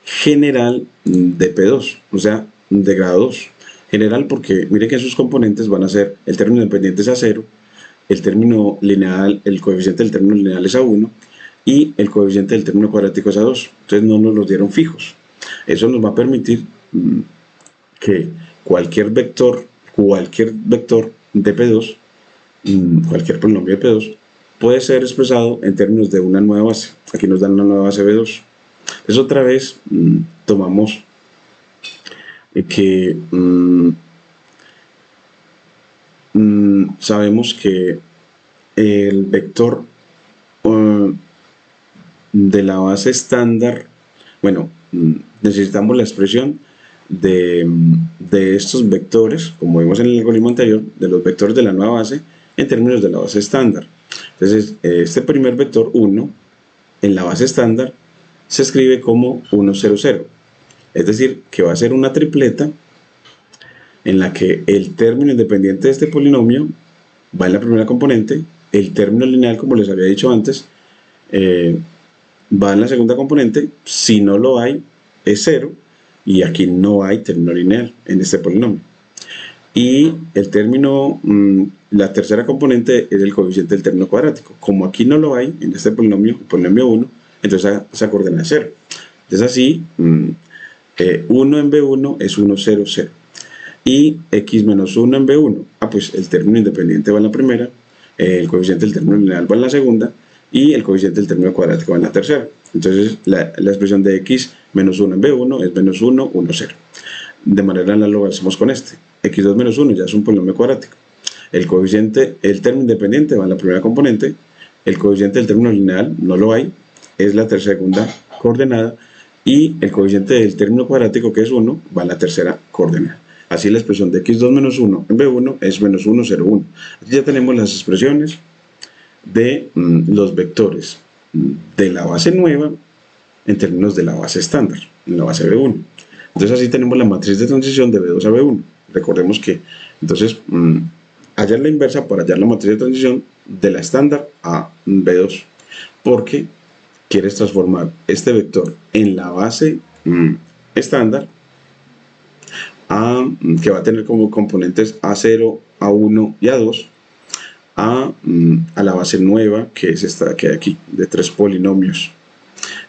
general de P2, o sea, de grado 2. General porque mire que sus componentes van a ser el término independiente es A0, el término lineal, el coeficiente del término lineal es A1 y el coeficiente del término cuadrático es A2. Entonces no nos los dieron fijos. Eso nos va a permitir que cualquier vector de P2, cualquier polinomio de P2, puede ser expresado en términos de una nueva base. Aquí nos dan una nueva base B2. Entonces otra vez tomamos que sabemos que el vector de la base estándar, bueno, necesitamos la expresión de estos vectores, como vimos en el algoritmo anterior, de los vectores de la nueva base en términos de la base estándar. Entonces, este primer vector 1 en la base estándar se escribe como 1, 0, 0. Es decir, que va a ser una tripleta en la que el término independiente de este polinomio va en la primera componente, el término lineal, como les había dicho antes, va en la segunda componente. Si no lo hay, es 0, y aquí no hay término lineal en este polinomio. Y el término, la tercera componente es el coeficiente del término cuadrático. Como aquí no lo hay en este polinomio, el polinomio 1, entonces esa coordenada es 0. Entonces así, 1 en B1 es 1, 0, 0. Y x menos 1 en B1, pues el término independiente va en la primera, el coeficiente del término lineal va en la segunda, y el coeficiente del término cuadrático va en la tercera. Entonces la expresión de x menos 1 en B1 es menos 1, 1, 0. De manera análoga hacemos con este. X2 menos 1 ya es un polinomio cuadrático. El coeficiente, el término independiente va en la primera componente, el coeficiente del término lineal no lo hay, es la segunda coordenada, y el coeficiente del término cuadrático, que es 1, va en la tercera coordenada. Así la expresión de x2 menos 1 en B1 es menos 1, 0, 1. Aquí ya tenemos las expresiones de los vectores de la base nueva en términos de la base estándar, en la base B1. Entonces así tenemos la matriz de transición de B2 a B1. Recordemos que entonces hallar la inversa para hallar la matriz de transición de la estándar a B2, porque quieres transformar este vector en la base estándar que va a tener como componentes A0, A1 y A2 a la base nueva, que es esta que hay aquí, de 3 polinomios.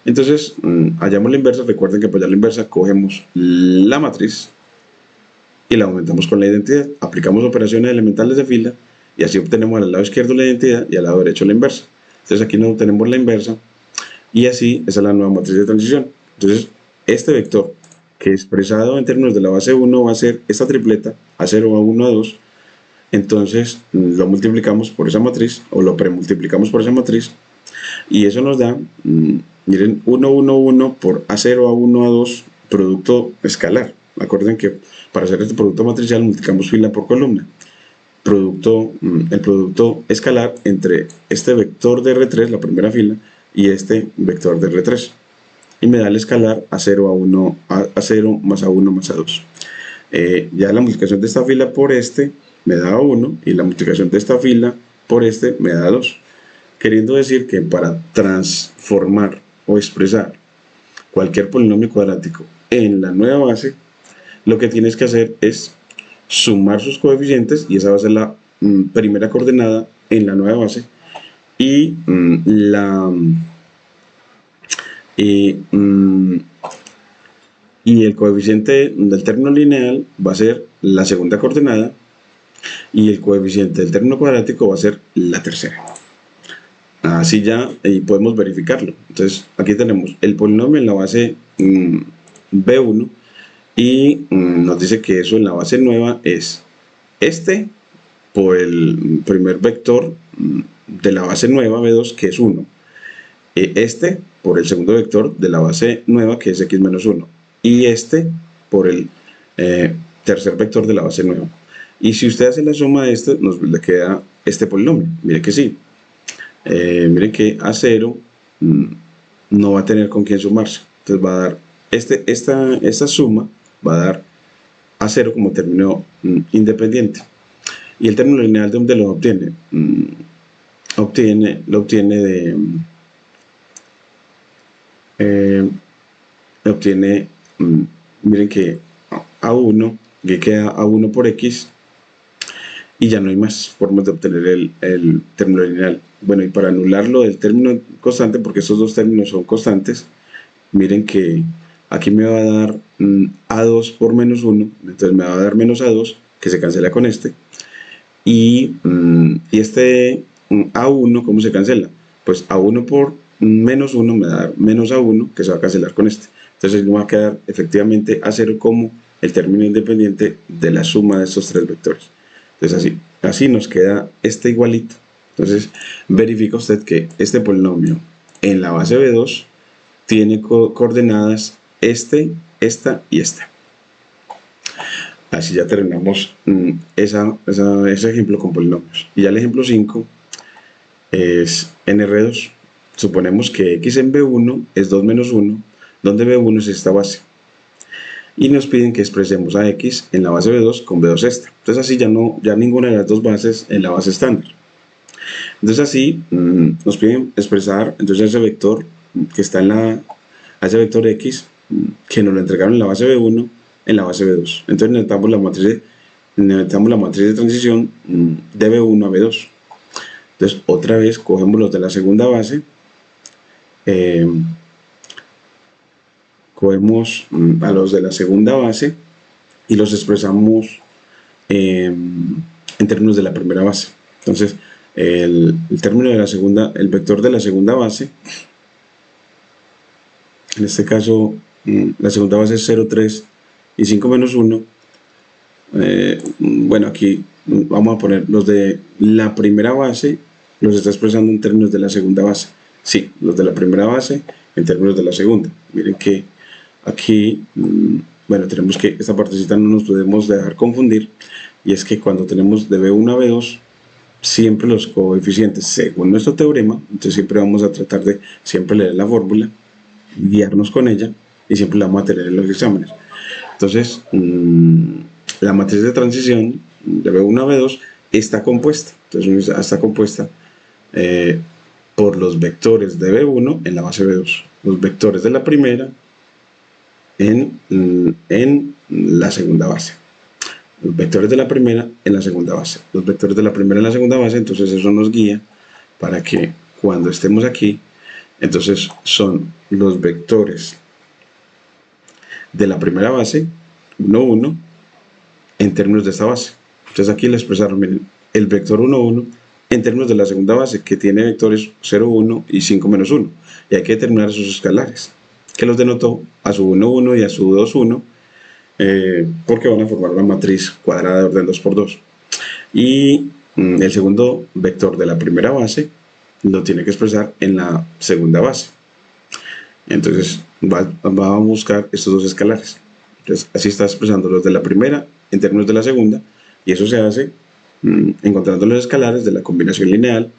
Entonces, hallamos la inversa. Recuerden que para hallar la inversa cogemos la matriz y la aumentamos con la identidad. Aplicamos operaciones elementales de fila y así obtenemos al lado izquierdo la identidad y al lado derecho la inversa. Entonces aquí no obtenemos la inversa y así esa es la nueva matriz de transición. Entonces, este vector que expresado en términos de la base 1 va a ser esta tripleta, A0, A1, A2. Entonces lo multiplicamos por esa matriz, o lo premultiplicamos por esa matriz, y eso nos da, miren, 1, 1, 1 por A0, A1, A2, producto escalar. Acuerden que para hacer este producto matricial multiplicamos fila por columna. El producto escalar entre este vector de R3, la primera fila, y este vector de R3. Y me da el escalar A0, A1, A0 más A1 más A2. Ya la multiplicación de esta fila por este me da 1 y la multiplicación de esta fila por este me da 2. Queriendo decir que para transformar o expresar cualquier polinomio cuadrático en la nueva base, lo que tienes que hacer es sumar sus coeficientes, y esa va a ser la primera coordenada en la nueva base, y y el coeficiente del término lineal va a ser la segunda coordenada, y el coeficiente del término cuadrático va a ser la tercera. Así ya y podemos verificarlo. Entonces aquí tenemos el polinomio en la base B1 y nos dice que eso en la base nueva es este por el primer vector de la base nueva B2, que es 1, este por el segundo vector de la base nueva, que es x menos 1, y este por el tercer vector de la base nueva. Y si usted hace la suma de esto, nos le queda este polinomio. Mire que sí. Miren que A0 no va a tener con quién sumarse. Entonces va a dar, esta suma va a dar A0 como término independiente. ¿Y el término lineal de dónde lo obtiene? Lo obtiene de... miren que A1, que queda A1 por X, y ya no hay más formas de obtener el término lineal. Bueno, y para anularlo del término constante, porque estos dos términos son constantes, miren que aquí me va a dar A2 por menos 1, entonces me va a dar menos A2, que se cancela con este, y este A1, ¿cómo se cancela? Pues A1 por menos 1 me va a dar menos A1, que se va a cancelar con este. Entonces me va a quedar efectivamente A0 como el término independiente de la suma de estos tres vectores. Entonces así nos queda este igualito. Entonces verifica usted que este polinomio en la base B2 tiene coordenadas esta y esta. Así ya terminamos ese ejemplo con polinomios. Y ya el ejemplo 5 es en R2. Suponemos que x en B1 es 2 menos 1, donde B1 es esta base. Y nos piden que expresemos a x en la base B2 con B2 esta. Entonces así ya ninguna de las dos bases en la base estándar. Entonces así nos piden expresar entonces ese vector que está ese vector x que nos lo entregaron en la base B1 en la base B2. Entonces necesitamos la matriz de transición de B1 a B2. Entonces otra vez cogemos los de la segunda base, cogemos a los de la segunda base y los expresamos en términos de la primera base. Entonces el término de la segunda, el vector de la segunda base, en este caso la segunda base es 0, 3 y 5 menos 1. Bueno, aquí vamos a poner los de la primera base, los está expresando en términos de la segunda base. Sí, los de la primera base en términos de la segunda. Miren que aquí, bueno, tenemos que esta partecita no nos podemos dejar confundir, y es que cuando tenemos de B1 a B2, siempre los coeficientes, según nuestro teorema, entonces siempre vamos a tratar de siempre leer la fórmula, guiarnos con ella, y siempre la vamos a tener en los exámenes. Entonces, la matriz de transición de B1 a B2 está compuesta, entonces está compuesta por los vectores de B1 en la base B2, los vectores de la primera en la segunda base, los vectores de la primera en la segunda base, los vectores de la primera en la segunda base. Entonces eso nos guía para que cuando estemos aquí, entonces son los vectores de la primera base, 1, 1, en términos de esta base. Entonces aquí le expresaron, miren, el vector 1, 1 en términos de la segunda base, que tiene vectores 0, 1 y 5 menos 1. Y hay que determinar sus escalares, que los denotó a su 1, 1 y a su 2, 1, porque van a formar una matriz cuadrada de orden 2 por 2. Y el segundo vector de la primera base lo tiene que expresar en la segunda base. Entonces va a buscar estos dos escalares. Entonces así está expresando los de la primera en términos de la segunda, y eso se hace encontrando los escalares de la combinación lineal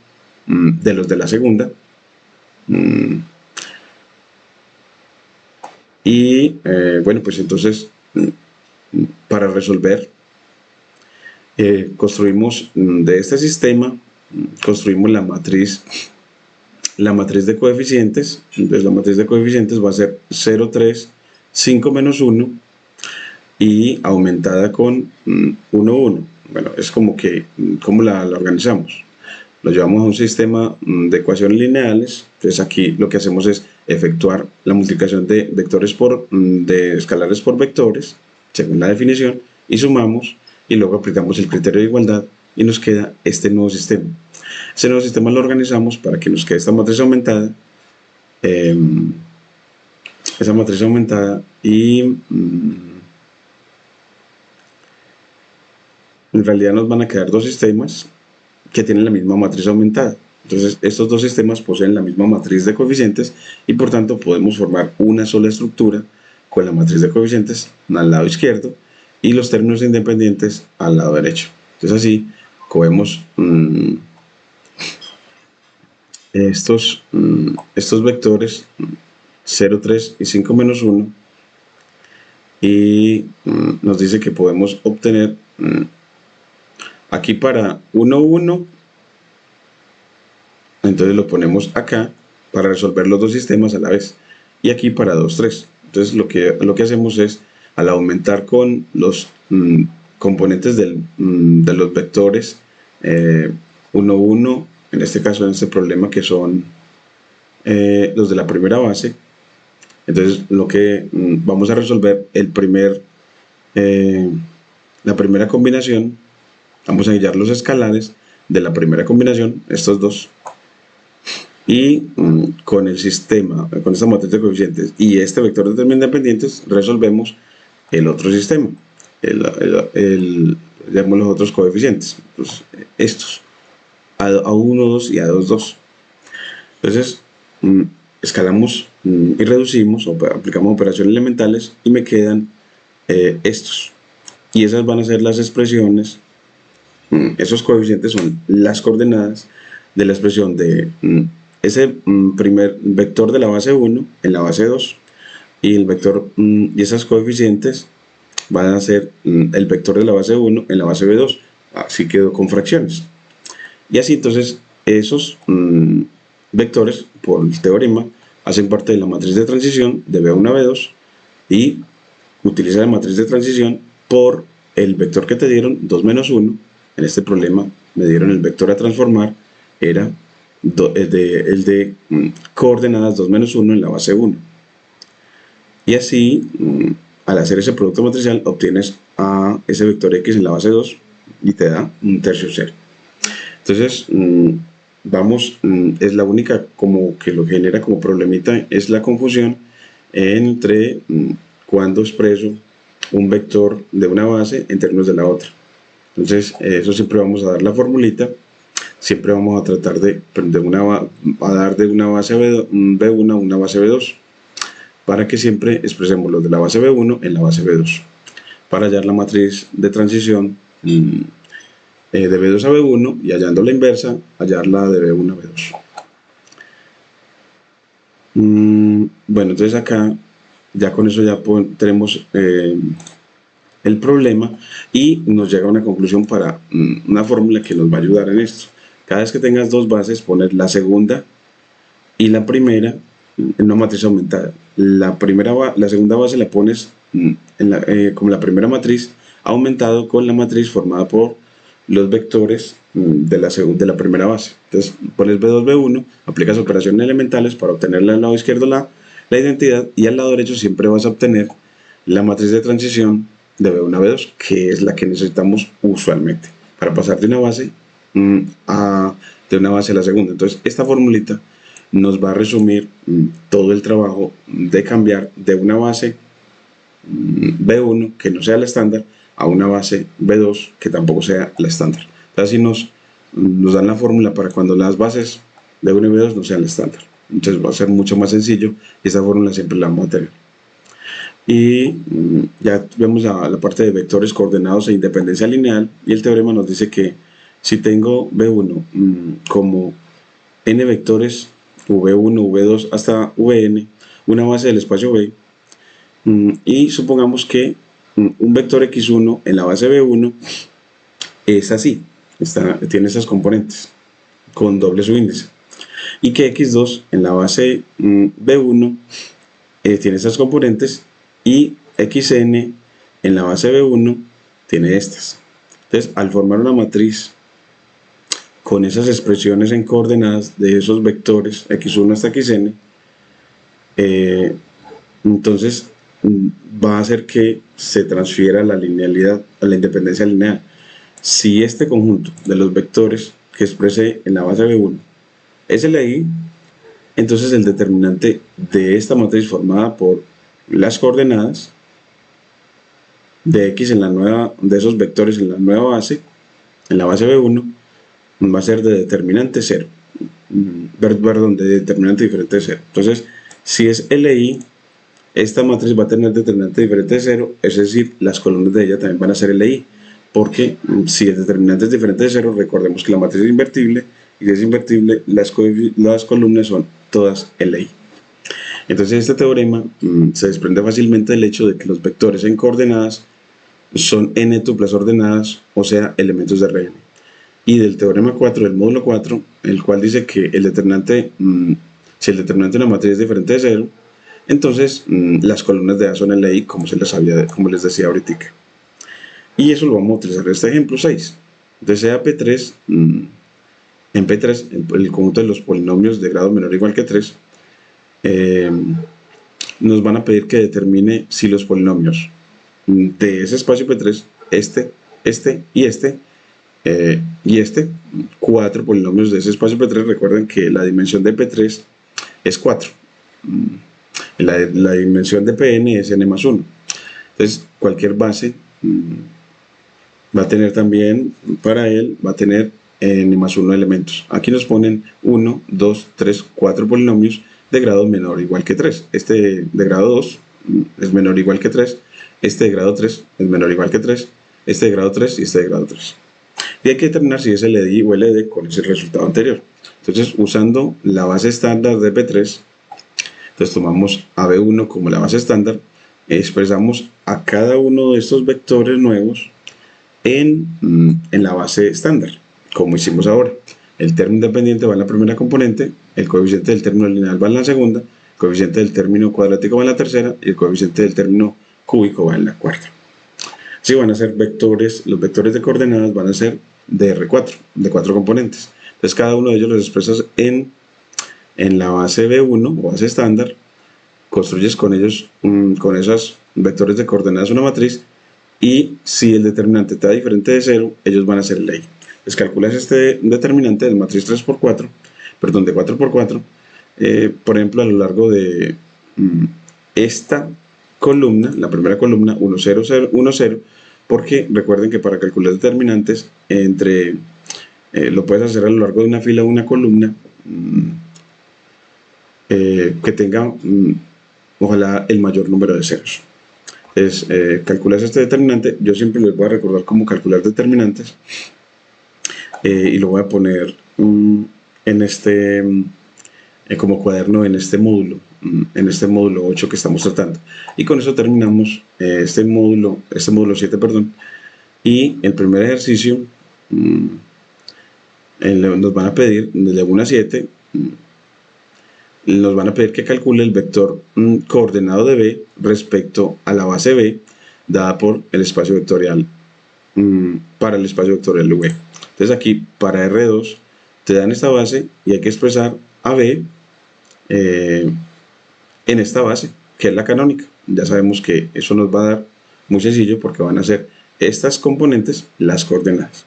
de los de la segunda. Bueno, pues entonces para resolver construimos de este sistema, construimos la matriz de coeficientes. Entonces la matriz de coeficientes va a ser 0, 3, 5 menos 1 y aumentada con 1, 1. Bueno, es como la organizamos. Lo llevamos a un sistema de ecuaciones lineales. Entonces aquí lo que hacemos es efectuar la multiplicación de de escalares por vectores, según la definición, y sumamos, y luego aplicamos el criterio de igualdad y nos queda este nuevo sistema. Este nuevo sistema lo organizamos para que nos quede esta matriz aumentada, y en realidad nos van a quedar dos sistemas que tienen la misma matriz aumentada. Entonces, estos dos sistemas poseen la misma matriz de coeficientes y por tanto podemos formar una sola estructura con la matriz de coeficientes al lado izquierdo y los términos independientes al lado derecho. Entonces, así cogemos estos vectores 0, 3 y 5 menos 1 y nos dice que podemos obtener aquí para 1, 1, entonces lo ponemos acá para resolver los dos sistemas a la vez, y aquí para 2, 3. Entonces lo que hacemos es, al aumentar con los componentes de los vectores 1, 1, en este caso en este problema que son los de la primera base, entonces lo que vamos a resolver la primera combinación, vamos a hallar los escalares de la primera combinación, estos dos, y con el sistema, con esta matriz de coeficientes y este vector de términos independientes, resolvemos el otro sistema, digamos los otros coeficientes, pues, estos, A1, 2 y A2, 2. Entonces, escalamos y reducimos, o aplicamos operaciones elementales y me quedan estos. Y esas van a ser las expresiones, esos coeficientes son las coordenadas de la expresión de ese primer vector de la base 1 en la base 2, y el vector y esas coeficientes van a ser el vector de la base 1 en la base B2. Así quedó con fracciones. Y así entonces esos vectores, por el teorema, hacen parte de la matriz de transición de B1 a B2 y utiliza la matriz de transición por el vector que te dieron, 2 menos 1. En este problema me dieron el vector a transformar, era el de coordenadas 2 menos 1 en la base 1. Y así, al hacer ese producto matricial, obtienes a ese vector x en la base 2 y te da un tercio cero. Entonces, es la única como que lo genera como problemita, es la confusión entre cuando expreso un vector de una base en términos de la otra. Entonces, eso siempre vamos a dar la formulita, siempre vamos a tratar dar de una base B1 a una base B2, para que siempre expresemos los de la base B1 en la base B2, para hallar la matriz de transición de B2 a B1 y hallando la inversa, hallarla de B1 a B2. Bueno, entonces acá ya con eso ya tenemos el problema y nos llega a una conclusión para una fórmula que nos va a ayudar en esto. Cada vez que tengas dos bases, pones la segunda y la primera en una matriz aumentada. La segunda base la pones como la primera matriz, aumentado con la matriz formada por los vectores de la primera base. Entonces pones B2, B1, aplicas operaciones elementales para obtener al lado izquierdo la identidad, y al lado derecho siempre vas a obtener la matriz de transición de B1 a B2, que es la que necesitamos usualmente para pasar de una base a la segunda. Entonces esta formulita nos va a resumir todo el trabajo de cambiar de una base B1 que no sea la estándar a una base B2 que tampoco sea la estándar. Así nos dan la fórmula para cuando las bases de B1 y B2 no sean la estándar. Entonces va a ser mucho más sencillo y esta fórmula siempre la vamos a tener. Y ya vemos la parte de vectores coordenados e independencia lineal, y el teorema nos dice que si tengo B1 como n vectores V1, V2 hasta Vn, una base del espacio B, y supongamos que un vector x1 en la base B1 es así, tiene esas componentes con doble subíndice, y que x2 en la base B1 tiene esas componentes, y xn en la base B1 tiene estas. Entonces, al formar una matriz con esas expresiones en coordenadas de esos vectores x1 hasta xn, entonces va a hacer que se transfiera la linealidad a la independencia lineal. si este conjunto de los vectores que expresé en la base B1 es LI, entonces el determinante de esta matriz formada por las coordenadas de X de esos vectores en la nueva base, en la base B1, va a ser de determinante 0. Perdón, de determinante diferente de 0. Entonces, si es LI, esta matriz va a tener determinante diferente de 0, es decir, las columnas de ella también van a ser LI, porque si el determinante es diferente de 0, recordemos que la matriz es invertible, y si es invertible, las columnas son todas LI. Entonces, este teorema se desprende fácilmente del hecho de que los vectores en coordenadas son n tuplas ordenadas, o sea, elementos de Rn. Y del teorema 4 del módulo 4, el cual dice que el determinante, si el determinante de una matriz es diferente de 0, entonces las columnas de A son LI, como les decía ahorita. Y eso lo vamos a utilizar en este ejemplo 6. Entonces sea P3, en P3, el conjunto de los polinomios de grado menor o igual que 3, nos van a pedir que determine si los polinomios de ese espacio P3, y este, 4 polinomios de ese espacio P3, recuerden que la dimensión de P3 es 4. La dimensión de Pn es n más 1. Entonces, cualquier base va a tener también, para él, va a tener n más 1 elementos. Aquí nos ponen 1, 2, 3, 4 polinomios de grado menor o igual que 3. Este de grado 2 es menor o igual que 3. Este de grado 3 es menor o igual que 3. Este de grado 3 y este de grado 3. Y hay que determinar si es LI o LD con ese resultado anterior. Entonces, usando la base estándar de P3, entonces tomamos a B1 como la base estándar, expresamos a cada uno de estos vectores nuevos en la base estándar, como hicimos ahora. El término independiente va en la primera componente, el coeficiente del término lineal va en la segunda, el coeficiente del término cuadrático va en la tercera y el coeficiente del término cúbico va en la cuarta. Así van a ser vectores, los vectores de coordenadas van a ser de R4, de 4 componentes. Entonces cada uno de ellos los expresas en la base B1 o base estándar, construyes con ellos, con esos vectores de coordenadas una matriz, y si el determinante te da diferente de 0, ellos van a ser LI. Entonces calculas este determinante de matriz 3x4, perdón, de 4x4, por ejemplo, a lo largo de esta columna, la primera columna, 1, 0, 0, 1, 0, porque recuerden que para calcular determinantes, lo puedes hacer a lo largo de una fila o una columna, que tenga ojalá el mayor número de ceros. Entonces, calculas este determinante. Yo siempre les voy a recordar cómo calcular determinantes, y lo voy a poner en este como cuaderno en este módulo 8 que estamos tratando. Y con eso terminamos este módulo 7, perdón. Y el primer ejercicio nos van a pedir, desde 1 a 7, nos van a pedir que calcule el vector coordenado de B respecto a la base B dada por el espacio vectorial, para el espacio vectorial de V. Entonces aquí para R2 te dan esta base y hay que expresar a B en esta base, que es la canónica. Ya sabemos que eso nos va a dar muy sencillo porque van a ser estas componentes las coordenadas.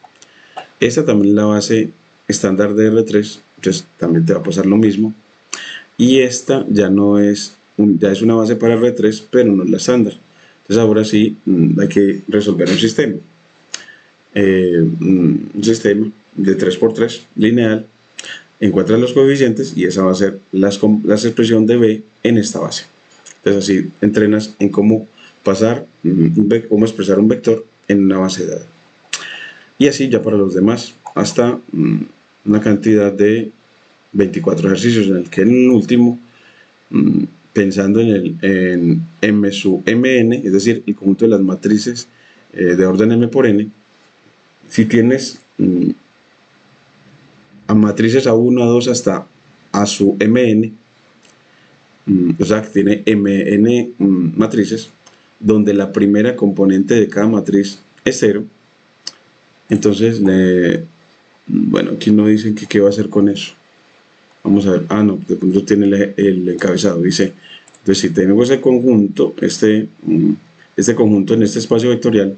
Esta también es la base estándar de R3, entonces también te va a pasar lo mismo. Y esta ya no es, ya es una base para R3, pero no es la estándar. Entonces ahora sí hay que resolver un sistema. Un sistema de 3x3 lineal. Encuentras los coeficientes y esa va a ser la expresión de B en esta base. Entonces así entrenas en cómo pasar, cómo expresar un vector en una base dada. Y así ya para los demás, hasta una cantidad de 24 ejercicios, en el que en el último, pensando en M sub Mn, es decir, el conjunto de las matrices de orden M por N, si tienes a matrices A1, A2 hasta A sub Mn, o sea que tiene Mn matrices, donde la primera componente de cada matriz es 0, entonces, bueno, aquí no dicen que qué va a hacer con eso. Vamos a ver, no, de pronto tiene el encabezado, dice, entonces si tenemos ese conjunto, este conjunto en este espacio vectorial,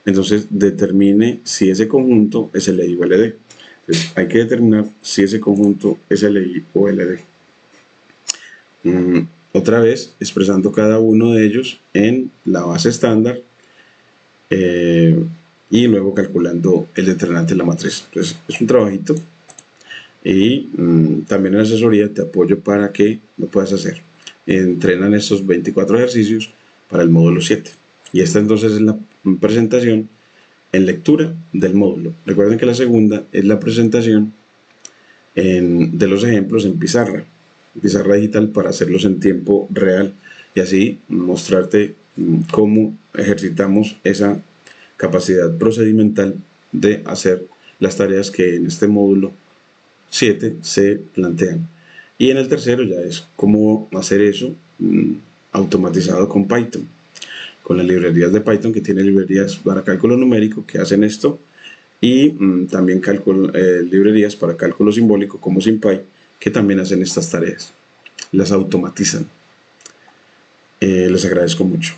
entonces determine si ese conjunto es LI o LD. Entonces hay que determinar si ese conjunto es LI o LD. Otra vez expresando cada uno de ellos en la base estándar y luego calculando el determinante de la matriz. Entonces es un trabajito y también en asesoría te apoyo para que lo puedas hacer. Entrenan estos 24 ejercicios para el módulo 7 y esta entonces es la presentación en lectura del módulo. Recuerden que la segunda es la presentación de los ejemplos en pizarra digital, para hacerlos en tiempo real y así mostrarte cómo ejercitamos esa capacidad procedimental de hacer las tareas que en este módulo 7 se plantean. Y en el tercero ya es cómo hacer eso automatizado con Python, con las librerías de Python, que tiene librerías para cálculo numérico que hacen esto, y también librerías para cálculo simbólico como SymPy, que también hacen estas tareas, las automatizan. Les agradezco mucho.